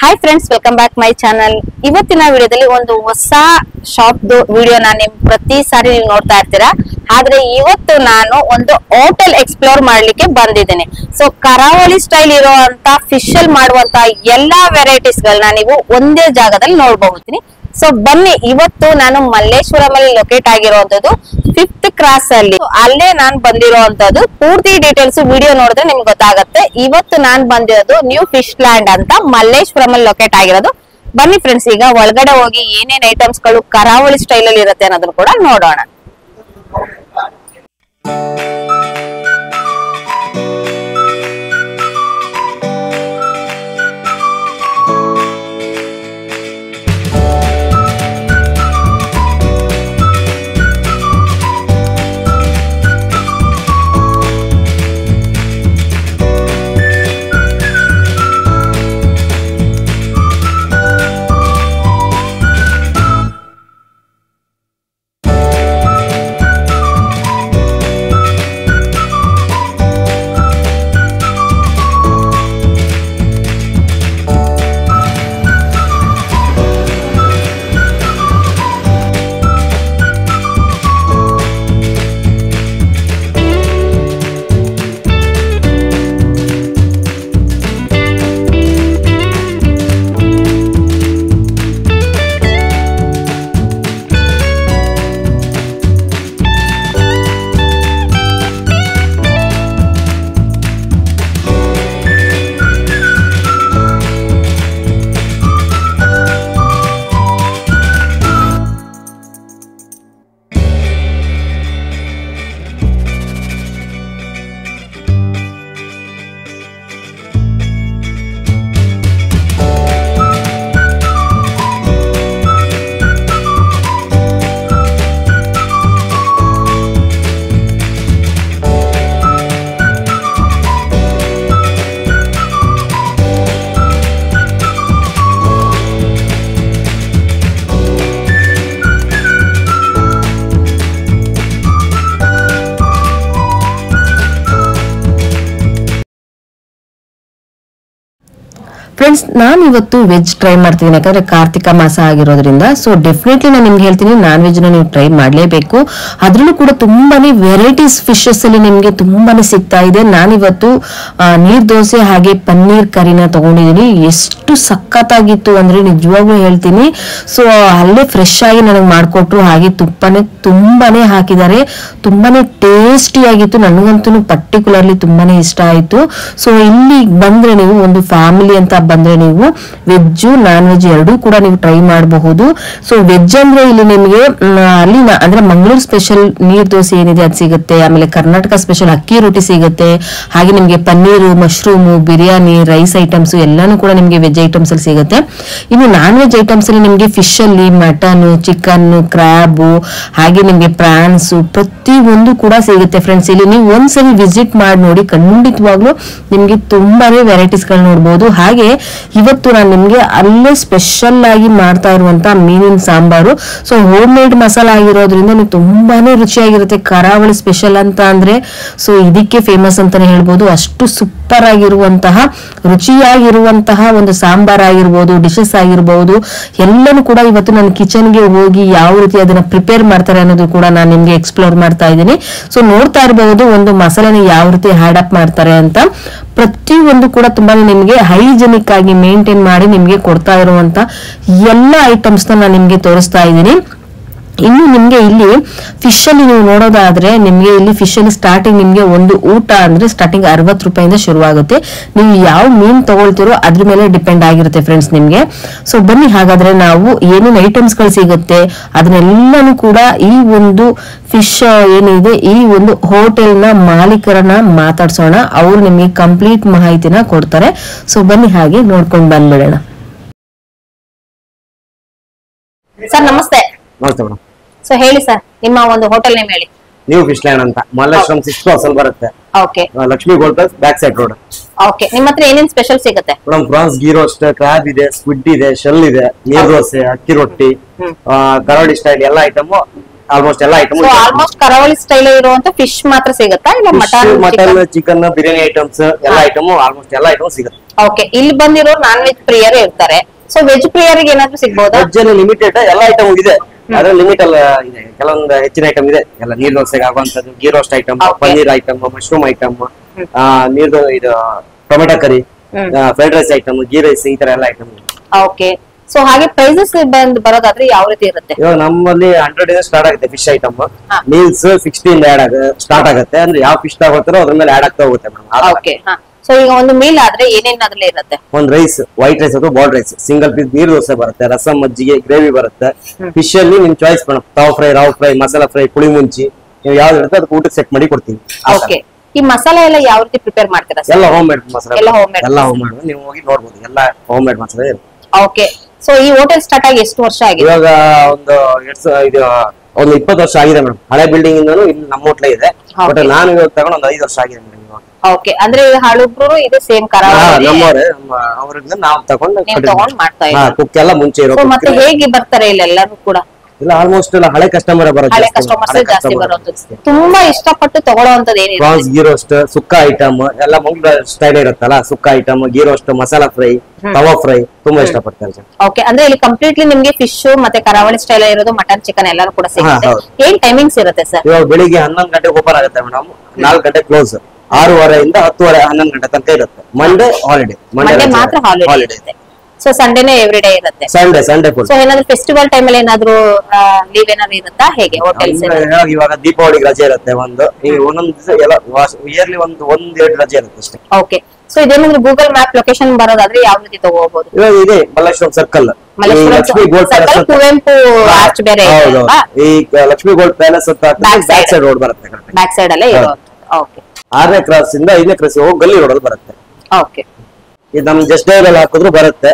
Hi friends, welcome back my channel. ಇವತ್ತಿನ ವಿಡಿಯೋದಲ್ಲಿ ಒಂದು ಹೊಸ ಶಾಪ್ ವಿಡಿಯೋನ ನಿಮ್ ಪ್ರತಿ ಸಾರಿ ನೀವು ನೋಡ್ತಾ ಇರ್ತೀರಾ. ಆದ್ರೆ ಇವತ್ತು ನಾನು ಒಂದು ಹೋಟೆಲ್ ಎಕ್ಸ್ಪ್ಲೋರ್ ಮಾಡ್ಲಿಕ್ಕೆ ಬಂದಿದ್ದೇನೆ. ಸೊ ಕರಾವಳಿ ಸ್ಟೈಲ್ ಇರುವಂತ ಫಿಶ್ ಅಲ್ಲಿ ಮಾಡುವಂತ ಎಲ್ಲಾ ವೆರೈಟೀಸ್ ಗಳನ್ನ ನೀವು ಒಂದೇ ಜಾಗದಲ್ಲಿ ನೋಡಬಹುದು. ಸೊ ಬನ್ನಿ, ಇವತ್ತು ನಾನು ಮಲ್ಲೇಶ್ವರಂ ಅಲ್ಲಿ ಲೊಕೇಟ್ ಆಗಿರುವಂತದ್ದು 5th ಕ್ರಾಸ್ ಅಲ್ಲಿ. ಅಲ್ಲೇ ನಾನ್ ಬಂದಿರುವಂತದ್ದು. ಪೂರ್ತಿ ಡೀಟೇಲ್ಸ್ ವಿಡಿಯೋ ನೋಡಿದ್ರೆ ನಿಮ್ಗೆ ಗೊತ್ತಾಗುತ್ತೆ. ಇವತ್ತು ನಾನ್ ಬಂದಿರೋದು ನ್ಯೂ ಫಿಶ್ ಲ್ಯಾಂಡ್ ಅಂತ ಮಲ್ಲೇಶ್ವರಂ ಅಲ್ಲಿ ಲೊಕೇಟ್ ಆಗಿರೋದು. ಬನ್ನಿ ಫ್ರೆಂಡ್ಸ್, ಈಗ ಒಳಗಡೆ ಹೋಗಿ ಏನೇನ್ ಐಟಮ್ಸ್ ಗಳು ಕರಾವಳಿ ಸ್ಟೈಲ್ ಅಲ್ಲಿ ಇರುತ್ತೆ ಅನ್ನೋದನ್ನ ಕೂಡ ನೋಡೋಣ. ಫ್ರೆಂಡ್ಸ್, ನಾನು ಇವತ್ತು ವೆಜ್ ಟ್ರೈ ಮಾಡ್ತೀನಿ. ಯಾಕಂದ್ರೆ ಕಾರ್ತಿಕ ಮಾಸ ಆಗಿರೋದ್ರಿಂದ ಸೊ ಡೆಫಿನೆಟ್ಲಿ ನಾನು ನಿಮ್ಗೆ ಹೇಳ್ತೀನಿ, ನಾನ್ ವೆಜ್ ನೀವು ಟ್ರೈ ಮಾಡಲೇಬೇಕು. ಅದ್ರಲ್ಲೂ ಕೂಡ ತುಂಬಾನೇ ವೆರೈಟೀಸ್ ಫಿಶಸ್ ಅಲ್ಲಿ ನಿಮ್ಗೆ ತುಂಬಾನೇ ಸಿಗ್ತಾ ಇದೆ. ನಾನಿವತ್ತು ನೀರ್ ದೋಸೆ ಹಾಗೆ ಪನ್ನೀರ್ ಕರಿನ ತಗೊಂಡಿದ್ದೀನಿ. ಎಷ್ಟು ಸಖತ್ತಾಗಿತ್ತು ಅಂದ್ರೆ ನಿಜವಾಗ್ಲೂ ಹೇಳ್ತೀನಿ. ಸೊ ಅಲ್ಲೇ ಫ್ರೆಶ್ ಆಗಿ ನನಗೆ ಮಾಡ್ಕೊಟ್ರು. ಹಾಗೆ ತುಪ್ಪನೇ ತುಂಬಾನೇ ಹಾಕಿದ್ದಾರೆ. ತುಂಬಾನೇ ಟೇಸ್ಟಿ ಆಗಿತ್ತು. ನನಗಂತೂ ಪರ್ಟಿಕ್ಯುಲರ್ಲಿ ತುಂಬಾನೇ ಇಷ್ಟ ಆಯ್ತು. ಸೊ ಇಲ್ಲಿ ಬಂದ್ರೆ ನೀವು ಒಂದು ಫ್ಯಾಮಿಲಿ ಅಂತ ಬಂದ್ರೆ ನೀವು ವೆಜ್ ನಾನ್ ವೆಜ್ ಎರಡೂ ಕೂಡ ನೀವು ಟ್ರೈ ಮಾಡಬಹುದು. ಸೊ ವೆಜ್ ಅಂದ್ರೆ ಇಲ್ಲಿ ನಿಮಗೆ ಅಲ್ಲಿ ಅಂದ್ರೆ ಮಂಗಳೂರು ಸ್ಪೆಷಲ್ ನೀರ್ ದೋಸೆ ಏನಿದೆ ಅದು ಸಿಗುತ್ತೆ. ಆಮೇಲೆ ಕರ್ನಾಟಕ ಸ್ಪೆಷಲ್ ಅಕ್ಕಿ ರೊಟ್ಟಿ ಸಿಗುತ್ತೆ. ಹಾಗೆ ನಿಮ್ಗೆ paneer, mushroom, biryani, rice items ಎಲ್ಲಾನು ಕೂಡ ನಿಮ್ಗೆ ವೆಜ್ ಐಟಮ್ಸ್ ಅಲ್ಲಿ ಸಿಗುತ್ತೆ. ಇನ್ನು ನಾನ್ ವೆಜ್ ಐಟಮ್ಸ್ ಅಲ್ಲಿ ನಿಮ್ಗೆ ಫಿಶ್ ಅಲ್ಲಿ ಮಟನ್, ಚಿಕನ್, ಕ್ರಾಬು, ಹಾಗೆ ನಿಮ್ಗೆ ಪ್ರಾನ್ಸ್ ಪ್ರತಿ ಒಂದು ಕೂಡ ಸಿಗುತ್ತೆ. ಫ್ರೆಂಡ್ಸ್, ಇಲ್ಲಿ ನೀವು ಒಂದ್ಸರಿ ವಿಸಿಟ್ ಮಾಡಿ ನೋಡಿ, ಖಂಡಿತವಾಗ್ಲೂ ನಿಮ್ಗೆ ತುಂಬಾನೇ ವೆರೈಟೀಸ್ ಗಳು ನೋಡ್ಬೋದು. ಹಾಗೆ ಇವತ್ತು ನಾನು ನಿಮ್ಗೆ ಅಲ್ಲೇ ಸ್ಪೆಷಲ್ ಆಗಿ ಮಾಡ್ತಾ ಇರುವಂತ ಮೀನಿನ sambar. So home made masala ಆಗಿರೋದ್ರಿಂದ ನೀವು ತುಂಬಾನೇ ರುಚಿಯಾಗಿರುತ್ತೆ. ಕರಾವಳಿ ಸ್ಪೆಷಲ್ ಅಂತ ಅಂದ್ರೆ ಸೊ ಇದಕ್ಕೆ ಫೇಮಸ್ ಅಂತಾನೆ ಹೇಳ್ಬೋದು. ಅಷ್ಟು ಸೂಪರ್ ಆಗಿರುವಂತಹ ರುಚಿಯಾಗಿರುವಂತಹ ಒಂದು ಸಾಂಬಾರ್ ಆಗಿರ್ಬೋದು, ಡಿಶಸ್ ಆಗಿರ್ಬೋದು, ಎಲ್ಲನೂ ಕೂಡ ಇವತ್ತು ನಾನು ಕಿಚನ್ಗೆ ಹೋಗಿ ಯಾವ ರೀತಿ ಅದನ್ನ ಪ್ರಿಪೇರ್ ಮಾಡ್ತಾರೆ ಅನ್ನೋದು ಕೂಡ ನಾನು ನಿಮ್ಗೆ ಎಕ್ಸ್ಪ್ಲೋರ್ ಮಾಡ್ತಾ ಇದ್ದೀನಿ. ಸೊ ನೋಡ್ತಾ ಇರಬಹುದು ಒಂದು ಮಸಾಲೆನ ಯಾವ ರೀತಿ ಹ್ಯಾಡ್ ಅಪ್ ಮಾಡ್ತಾರೆ ಅಂತ. ಪ್ರತಿಯೊಂದು ಕೂಡ ತುಂಬಾನೇ ನಿಮ್ಗೆ ಹೈಜೆನಿಕ್ ಆಗಿ ಮೇಂಟೈನ್ ಮಾಡಿ ನಿಮ್ಗೆ ಕೊಡ್ತಾ ಇರುವಂತ ಎಲ್ಲ ಐಟಮ್ಸ್ ನಾನು ನಿಮ್ಗೆ ತೋರಿಸ್ತಾ ಇದ್ದೀನಿ. ಇನ್ನು ನಿಮ್ಗೆ ಇಲ್ಲಿ ಫಿಶ್ ಅಲ್ಲಿ ನೀವು ನೋಡೋದಾದ್ರೆ ನಿಮ್ಗೆ ಇಲ್ಲಿ ಫಿಶ್ ಅಲ್ಲಿ ಸ್ಟಾರ್ಟಿಂಗ್ ನಿಮ್ಗೆ ಒಂದು ಊಟ ಅಂದ್ರೆ ಸ್ಟಾರ್ಟಿಂಗ್ 60 ರೂಪಾಯಿಂದ ಶುರುವಾಗುತ್ತೆ. ನೀವು ಯಾವ ಮೀನ್ ತಗೊಳ್ತಿರೋ ಅದ್ರ ಮೇಲೆ ಡಿಪೆಂಡ್ ಆಗಿರುತ್ತೆ ಫ್ರೆಂಡ್ಸ್ ನಿಮ್ಗೆ. ಸೊ ಬನ್ನಿ, ಹಾಗಾದ್ರೆ ನಾವು ಏನೇನು ಐಟಮ್ಸ್ ಗಳು ಸಿಗುತ್ತೆ ಅದನ್ನೆಲ್ಲಾನು ಕೂಡ ಈ ಒಂದು ಫಿಶ್ ಏನಿದೆ ಈ ಒಂದು ಹೋಟೆಲ್ ನ ಮಾಲೀಕರನ್ನ ಮಾತಾಡ್ಸೋಣ. ಅವ್ರು ನಿಮ್ಗೆ ಕಂಪ್ಲೀಟ್ ಮಾಹಿತಿನ ಕೊಡ್ತಾರೆ. ಸೊ ಬನ್ನಿ, ಹಾಗೆ ನೋಡ್ಕೊಂಡು ಬಂದ್ಬಿಡೋಣ. ಸರ್ ನಮಸ್ತೆ. ನಮಸ್ತೆ ಮೇಡಮ್. ಸೊ ಹೇಳಿ ಸರ್, ನಿಮ್ಮ ಒಂದು ಹೋಟೆಲ್ ನೇಮ್ ಹೇಳಿ. ನ್ಯೂ ಫಿಶ್ ಲ್ಯಾಂಡ್ ಅಂತ ಮಲ್ಲೇಶ್ವರಂ 6th ಕ್ರಾಸ್ ಅಲ್ಲಿ ಬರುತ್ತೆ. Okay, Lakshmi gold plus back side road. Okay, ನಿಮ್ಮ ಹತ್ರ ಏನೇನ್ ಸ್ಪೆಷಲ್ ಸಿಗುತ್ತೆ? Madam, prawns ghee roast, crab ಇದೆ, ಸ್ಕ್ವಿಡ್ ಇದೆ, ಶೆಲ್ ಇದೆ, ನೀರ್ ದೋಸೆ, ಅಕ್ಕಿ ರೊಟ್ಟಿ, ಕರಾವಳಿ ಸ್ಟೈಲ್ ಎಲ್ಲ ಐಟಮ್ ಆಲ್ಮೋಸ್ಟ್ ಎಲ್ಲ ಐಟಮ್ ಆಲ್ಮೋಸ್ಟ್ ಕರಾವಳಿ ಸ್ಟೈಲ್ ಇರುವಂತ ಫಿಶ್ ಮಾತ್ರ ಸಿಗುತ್ತಾ ಇಲ್ಲ ಮಟನ್ ಚಿಕನ್ ಬಿರಿಯಾನಿ ಐಟಮ್ಸ್ ಎಲ್ಲ ಐಟಮ್ ಆಲ್ಮೋಸ್ಟ್ ಎಲ್ಲ ಐಟಮ್ ಸಿಗುತ್ತೆ. ಓಕೆ, ಇಲ್ಲಿ ಬಂದಿರೋ ನಾನ್ ವೆಜ್ ಪ್ರಿಯರು ಇರ್ತಾರೆ. ಸೊ ವೆಜ್ ಪ್ರಿಯರಿಗೆ ಏನಾದ್ರು ಸಿಗ್ಬಹುದಾ? ವೆಜ್ ಅಲ್ಲಿ ಲಿಮಿಟೆಡ್ ಎಲ್ಲ ಐಟಮ್ ಇದೆ, ಅದ್ರ ಲಿಮಿಟ್ ಅಲ್ಲ ಇದೆ. ಕೆಲವೊಂದು ಹೆಚ್ಚಿನ ಐಟಮ್ ಇದೆ, ಎಲ್ಲ ನೀರ್ ದೋಸೆಗೆ ಆಗುವಂತದ್ದು, ghee roast item, paneer item, mushroom item, ನೀರು ಇದು tomato curry, fried rice item, ghee rice, ಈ ತರ ಎಲ್ಲ ಐಟಮ್ ಇದೆ. ಓಕೆ, ಸೊ ಹಾಗೆ ಪ್ರೈಸಸ್ ಬರೋದಾದ್ರೆ ಯಾವ ರೀತಿ ಇರುತ್ತೆ? ಇವಾಗ ನಮ್ಮಲ್ಲಿ 100 ಇಂದ ಸ್ಟಾರ್ಟ್ ಆಗುತ್ತೆ ಫಿಶ್ ಐಟಮ್. ಮೀಲ್ಸ್ 60 ಇಂದ ಸ್ಟಾರ್ಟ್ ಆಗುತ್ತೆ. ಅಂದ್ರೆ ಯಾವ ಫಿಶ್ ತಗೋತಾರೋ ಅದ್ರ ಮೇಲೆ ಆಡ್ ಆಗ್ತಾ ಹೋಗುತ್ತೆ ಮೇಡಮ್. ಓಕೆ, ಸೊ ಈಗ ಒಂದು ಮೀಲ್ ಆದ್ರೆ ಏನೇನ್ ಅದ್ರಲ್ಲಿ ಇರುತ್ತೆ? ಒಂದ್ ರೈಸ್, ವೈಟ್ ರೈಸ್ ಅಥವಾ ಬಾಲ್ಡ್ ರೈಸ್, ಸಿಂಗಲ್ ಪೀಸ್ ನೀರು ದೋಸೆ ಬರುತ್ತೆ, ರಸಂ, ಮಜ್ಜಿಗೆ, ಗ್ರೇವಿ ಬರುತ್ತೆ. ಫಿಶ್ ಅಲ್ಲಿ ನಿಮ್ choice madam, tawa fry, rava fry, masala fry, puli munchi, ನೀವು ಯಾವ್ದು ಇರುತ್ತೆ ಅದಕ್ಕೆ ಊಟಕ್ಕೆ ಸೆಟ್ ಮಾಡಿ ಕೊಡ್ತೀವಿ. ಓಕೆ, ಈ ಮಸಾಲೆ ಎಲ್ಲ ಯಾವ ರೀತಿ ಪ್ರಿಪೇರ್ ಮಾಡ್ತೀರಾ? ಎಲ್ಲ ಹೋಮ್ ಮೇಡ್ ಮಸಾಲಾ, ಎಲ್ಲ ಹೋಮ್ ಮೇಡ್. ನೀವು ಹೋಗಿ ನೋಡ್ಬೋದು, ಎಲ್ಲ ಹೋಮ್ ಮೇಡ್ ಮಸಾಲೆ ಇರುತ್ತೆ. ಓಕೆ, ಸೊ ಈ ಹೋಟೆಲ್ ಸ್ಟಾರ್ಟ್ ಆಗಿ ಎಷ್ಟು ವರ್ಷ ಆಗಿದೆ? ಇವಾಗ ಒಂದು ಒಂದು 20 ವರ್ಷ ಆಗಿದೆ ಮೇಡಮ್. ಹಳೆ ಬಿಲ್ಡಿಂಗ್ ಇಂದನು ಇಲ್ಲಿ ನಮ್ಮ ಹೋಟ್ಲೇ ಇದೆ. ಬಟ್ ನಾನು ಇವಾಗ ತಗೊಂಡು ಒಂದು 5 ವರ್ಷ ಆಗಿದೆ ಮೇಡಮ್. ಓಕೆ, ಅಂದ್ರೆ ಹಳುಬ್ರು ಇದೆ ಸೇಮ್ ಕರಾವಳಿ ನಮ್ಮವರೇ, ಅವ್ರಿಂದ ನಾವು ತಗೊಂಡು ಮಾಡ್ತಾ ಇದ್ದೀವಿ. ಕುಕ್ ಎಲ್ಲ ಮುಂಚೆ ಇರೋ. ಮತ್ತೆ ಹೇಗೆ ಬರ್ತಾರೆ ಇಲ್ಲಿ ಎಲ್ಲರೂ ಕೂಡ? ಇಲ್ಲ ಆಲ್ಮೋಸ್ಟ್ ಎಲ್ಲ ಹಳೆ ಕಸ್ಟಮರ್ ಬರೋದು, ಹಳೆ ಕಸ್ಟಮರ್ಸ್ ಜಾಸ್ತಿ ಬರೋದು. ತುಂಬಾ ಇಷ್ಟಪಟ್ಟು ತಗೊಳ್ಳೋವಂತದ್ದು ಏನಿದೆ? Prawns ghee roast, sukka item ಎಲ್ಲ ಮಂಗ್ಳೂರ್ ಸ್ಟೈಲ್ ಇರುತ್ತಲ್ಲ, sukka item, ghee roast, masala fry, tawa fry ತುಂಬಾ ಇಷ್ಟಪಡ್ತಾರೆ. ಓಕೆ, ಅಂದ್ರೆ ಇಲ್ಲಿ ಕಂಪ್ಲೀಟ್ಲಿ ನಿಮ್ಗೆ ಫಿಶ್ ಮತ್ತೆ ಕರಾವಳಿ ಸ್ಟೈಲ್ ಇರೋದು, ಮಟನ್, ಚಿಕನ್ ಎಲ್ಲರೂ ಕೂಡ ಸಿಗುತ್ತೆ. ಏನ್ ಟೈಮಿಂಗ್ಸ್ ಇರುತ್ತೆ ಸರ್? ಇವಾಗ ಬೆಳಿಗ್ಗೆ 11 ಗಂಟೆಗೆ ಓಪನ್ ಆಗುತ್ತೆ ಮೇಡಮ್, 4 ಗಂಟೆ ಕ್ಲೋಸ್. 6:30 10:30 11 ಗಂಟೆ ತನಕ ಇರುತ್ತೆ. ಮಂಡೇ ಹಾಲಿಡೇ, ಮಂಡೇ ಮಾತ್ರ ಹಾಲಿಡೇ ಇರುತ್ತೆ. ಸೊ ಸಂಡೇನೇ ಎವ್ರಿ ಡೇ ಇರುತ್ತೆ. Sunday full. ಸೊ ಏನಾದ್ರು ಫೆಸ್ಟಿವಲ್ ಟೈಮ್ ಅಲ್ಲಿ ಏನಾದ್ರು ಲೀವ್ ಏನಾದ್ರು ಇರುತ್ತಾ ಹೇಗೆ ಹೋಟೆಲ್ಸ್? ಇವಾಗ ದೀಪಾವಳಿಗೆ ರಜೆ ಇರುತ್ತೆ, ಒಂದೊಂದು ದಿವಸ ಎಲ್ಲ ಇಯರ್ಲಿ ಒಂದೆರಡು ರಜೆ ಇರುತ್ತೆ ಅಷ್ಟೇ. ಓಕೆ, ಸೊ ಇದೇನಾದ್ರು ಗೂಗಲ್ ಮ್ಯಾಪ್ ಲೊಕೇಶನ್ ಬರೋದಾದ್ರೆ ಯಾವ ರೀತಿ ತಗೋಬಹುದು? ಇವಾಗ ಇದೆ Malleshwaram circle, Lakshmi gold palace, Kuvempu arch ಬೇರೆ ಇದೆ. ಈ ಲಕ್ಷ್ಮಿ ಗೋಲ್ಡ್ ಪ್ಯಾಲೇಸ್ ಅಂತ ಬ್ಯಾಕ್ ಸೈಡ್ ರೋಡ್ ಬರುತ್ತೆ, ಬ್ಯಾಕ್ ಸೈಡ್ ಅಲ್ಲೇ ಇರೋದು. ಓಕೆ, 6ನೇ ಕ್ರಾಸ್ ಇಂದ 5ನೇ ಕ್ರಾಸ್ ಹೋಗಿ ಗಲ್ಲಿ ರೋಡ್ ಬರುತ್ತೆ. ಓಕೆ, ಇದು ನಮ್ ಜಸ್ಟ್ ಡೈಲ್ ಅಲ್ಲಿ ಹಾಕಿದ್ರು ಬರುತ್ತೆ.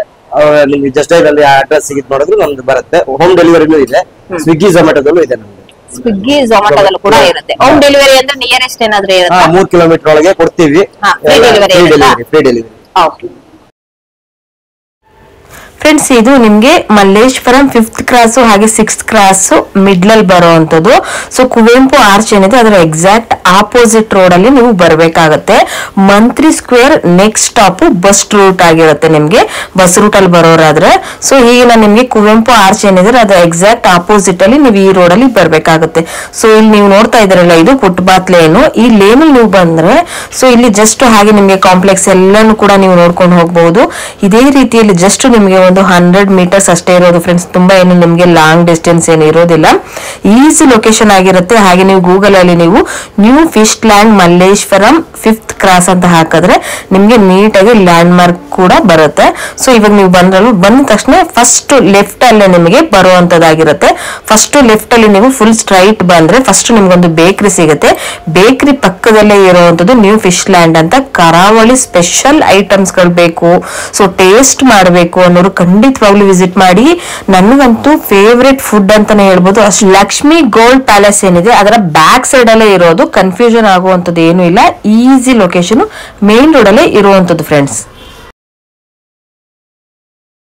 ನಿಮ್ಗೆ ಜಸ್ಟ್ ಡೈಲ್ ಅಲ್ಲಿ ಅಡ್ರೆಸ್ ಸಿಗಿದ್ ನೋಡಿದ್ರು ನಮ್ದು ಬರುತ್ತೆ. ಹೋಮ್ ಡೆಲಿವರಿನೂ ಇದೆ, ಸ್ವಿಗ್ಗಿ ಝೊಮ್ಯಾಟೋದಲ್ಲೂ ಇದೆ ನಮ್ದು. ಸ್ವಿಗ್ಗಿ ಝೊಮ್ಯಾಟೋದಲ್ಲೂ ಕೂಡ ಇರುತ್ತೆ. ಹೋಮ್ ಡೆಲಿವರಿ ಅಂದ್ರೆ ನಿಯರೆಸ್ಟ್ ಏನಾದ್ರು ಇರುತ್ತೆ? 3 ಕಿಲೋಮೀಟರ್ ಒಳಗೆ ಕೊಡ್ತೀವಿ, ಫ್ರೀ ಡೆಲಿವರಿ. ಓಕೆ ಫ್ರೆಂಡ್ಸ್, ಇದು ನಿಮ್ಗೆ ಮಲ್ಲೇಶ್ವರಂ 5th ಕ್ರಾಸ್ ಹಾಗೆ 6th ಕ್ರಾಸ್ ಮಿಡ್ಲ್ ಅಲ್ಲಿ ಬರುವಂತದ್ದು. ಸೊ ಕುವೆಂಪು ಆರ್ಚ್ ಏನಿದೆ ಅದರ ಎಕ್ಸಾಕ್ಟ್ ಆಪೋಸಿಟ್ ರೋಡ್ ಅಲ್ಲಿ ನೀವು ಬರ್ಬೇಕಾಗತ್ತೆ. ಮಂತ್ರಿ square next stop bus route ಆಗಿರುತ್ತೆ ನಿಮ್ಗೆ, ಬಸ್ ರೂಟ್ ಅಲ್ಲಿ ಬರೋರಾದ್ರೆ. ಸೊ ಹೀಗೆ ನಾನು ನಿಮ್ಗೆ ಕುವೆಂಪು ಆರ್ಚ್ ಏನಿದೆ ಅದರ ಎಕ್ಸಾಕ್ಟ್ ಆಪೋಸಿಟ್ ಅಲ್ಲಿ ನೀವು ಈ ರೋಡ್ ಅಲ್ಲಿ ಬರ್ಬೇಕಾಗುತ್ತೆ. ಸೊ ಇಲ್ಲಿ ನೀವು ನೋಡ್ತಾ ಇದ್ರಲ್ಲ, ಇದು ಫುಟ್ಪಾತ್ ಲೇನು. ಈ ಲೇನ್ ಅಲ್ಲಿ ನೀವು ಬಂದ್ರೆ ಸೊ ಇಲ್ಲಿ ಜಸ್ಟ್ ಹಾಗೆ ನಿಮ್ಗೆ ಕಾಂಪ್ಲೆಕ್ಸ್ ಎಲ್ಲಾನು ಕೂಡ ನೀವು ನೋಡ್ಕೊಂಡು ಹೋಗ್ಬಹುದು. ಇದೇ ರೀತಿಯಲ್ಲಿ ಜಸ್ಟ್ ನಿಮ್ಗೆ ಒಂದು 100 ಮೀಟರ್ಸ್ ಅಷ್ಟೇ ಇರೋದು ಫ್ರೆಂಡ್ಸ್. ತುಂಬಾ ಏನು ನಿಮ್ಗೆ ಲಾಂಗ್ ಡಿಸ್ಟೆನ್ಸ್ ಏನು ಇರೋದಿಲ್ಲ, ಈಸಿ ಲೊಕೇಶನ್ ಆಗಿರುತ್ತೆ. ಹಾಗೆ ನೀವು ಗೂಗಲ್ ಅಲ್ಲಿ ನೀವು new fish land Malleshwaram 5th cross ಅಂತ ಹಾಕಿದ್ರೆ ನಿಮ್ಗೆ ನೀಟಾಗಿ ಲ್ಯಾಂಡ್ ಮಾರ್ಕ್ ಕೂಡ ಬರುತ್ತೆ. ಸೊ ಇವಾಗ ನೀವು ಬಂದ ತಕ್ಷಣ ಫಸ್ಟ್ ಲೆಫ್ಟ್ ಅಲ್ಲೇ ನಿಮಗೆ ಬರುವಂತದ್ದಾಗಿರುತ್ತೆ. ಫಸ್ಟ್ ಲೆಫ್ಟ್ ಅಲ್ಲಿ ನೀವು ಫುಲ್ ಸ್ಟ್ರೈಟ್ ಬಂದ್ರೆ ಫಸ್ಟ್ ನಿಮ್ಗೊಂದು ಬೇಕರಿ ಸಿಗುತ್ತೆ. ಬೇಕರಿ ಪಕ್ಕದಲ್ಲೇ ಇರುವಂತದ್ದು ನ್ಯೂ ಫಿಶ್ ಲ್ಯಾಂಡ್ ಅಂತ. ಕರಾವಳಿ ಸ್ಪೆಷಲ್ ಐಟಮ್ಸ್ ಗಳು ಬೇಕು, ಸೊ ಟೇಸ್ಟ್ ಮಾಡಬೇಕು ಅನ್ನೋರು ಖಂಡಿತವಾಗ್ಲೂ ವಿಸಿಟ್ ಮಾಡಿ. ನನಗಂತೂ ಫೇವ್ರೆಟ್ ಫುಡ್ ಅಂತಾನೆ ಹೇಳ್ಬೋದು. ಅಷ್ಟು ಲಕ್ಷ್ಮಿ ಗೋಲ್ಡ್ ಪ್ಯಾಲೇಸ್ ಏನಿದೆ ಅದರ ಬ್ಯಾಕ್ ಸೈಡ್ ಅಲ್ಲೇ ಇರೋದು, ಕನ್ಫ್ಯೂಷನ್ ಆಗುವಂತದ್ದು ಏನು ಇಲ್ಲ. ಈಸಿ ಲೊಕೇಶನ್, ಮೇನ್ ರೋಡ್ ಅಲ್ಲೇ ಇರುವಂತದ್ದು ಫ್ರೆಂಡ್ಸ್.